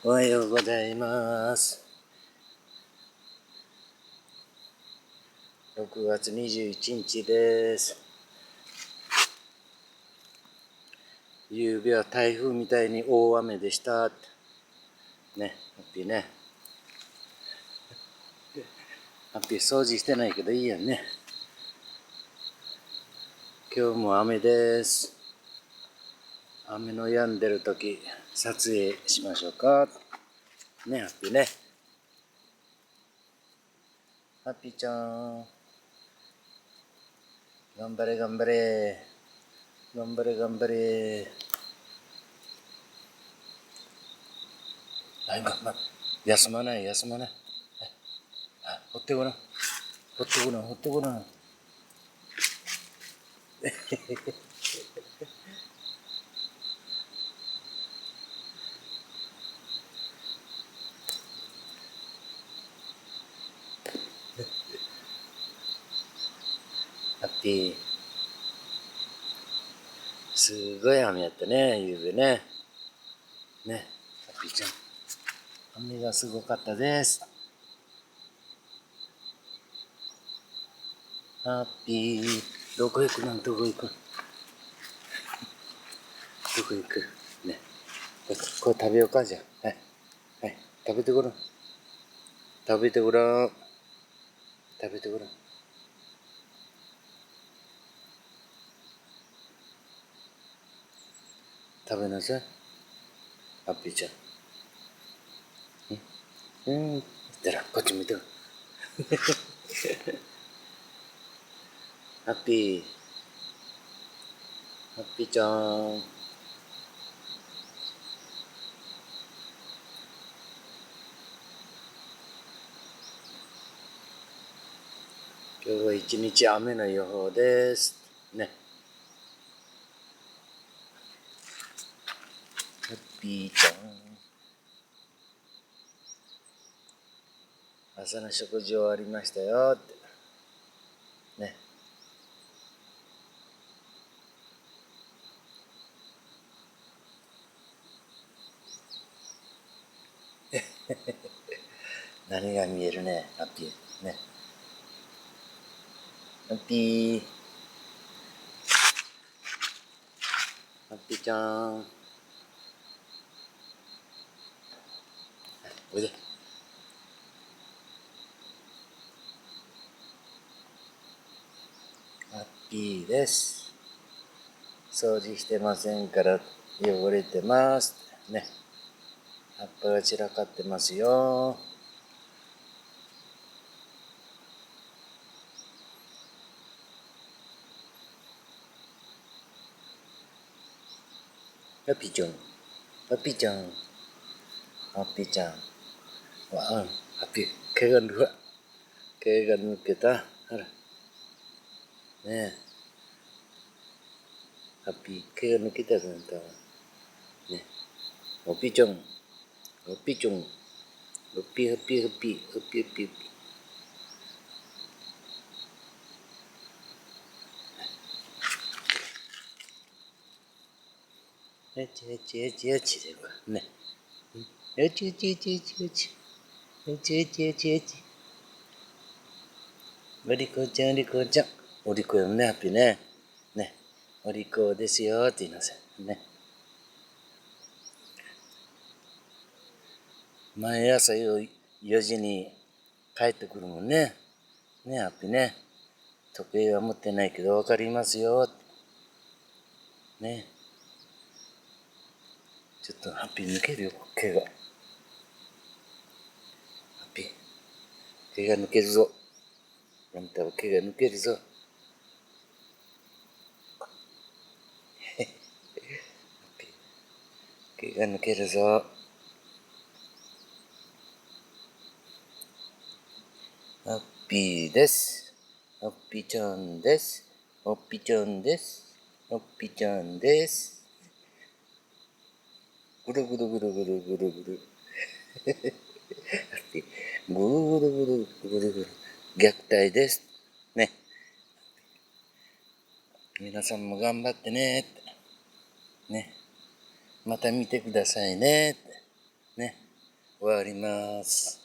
おはようございます。6月21日です。夕べは台風みたいに大雨でした。ね、ハッピーね。ハッピー掃除してないけどいいやんね。今日も雨です。雨の止んでる時撮影しましょうか。ね、ハッピーね。ハッピーちゃん。頑張れ頑張れ。頑張れ頑張れ。休まない休まない。ほってごらん。ほってごらんほってごらん。ハッピー。すごい雨やったね、夕べね。ね、ハッピーちゃん。雨がすごかったです。ハッピー。どこ行くのどこ行くのどこ行くね。これ食べようかじゃあ。はい。はい。食べてごらん。食べてごらん。食べてごらん。食べなさい。ハッピーちゃん。だら、こっち見て。ハッピー。ハッピーちゃん。今日は一日雨の予報です。ね。ハッピーちゃん。朝の食事終わりましたよって。ね。何が見えるね、ハッピー。ね。ハッピー。ハッピーちゃん。おいで。ハッピーです。掃除してませんから汚れてます。ね。葉っぱが散らかってますよ。ハッピーちゃん。ハッピーちゃん。ハッピーちゃん。ハッピー。毛が抜けた。ほら。ねえ。ハッピー。毛が抜けたなんだ。ね。ハッピーちゃん。ハッピーちゃん。ハッピーハッピーハッピー。ハッピーハッピーハッピー。えちえちえちえちでね。えちえちえちえちえち。えちえちえちえち。お利口ちゃん、お利口ちゃん。お利口よね、ハッピーね。ね。お利口ですよって言いなさい。ね。毎朝4時に帰ってくるもんね。ね、ハッピーね。時計は持ってないけど分かりますよ。ね。ちょっとハッピー抜けるよ、毛が。ハッピー。毛が抜けるぞ。あんたは毛が抜けるぞ。毛が抜けるぞ。ハッピーです。ハッピーちゃんです。ハッピーちゃんです。ハッピーちゃんです。ぐるぐるぐるぐるぐるぐる。ハッピー。ぐるぐるぐるぐるぐる。虐待です。ね。皆さんも頑張ってねって。ね。また見てくださいねって。ね。終わります。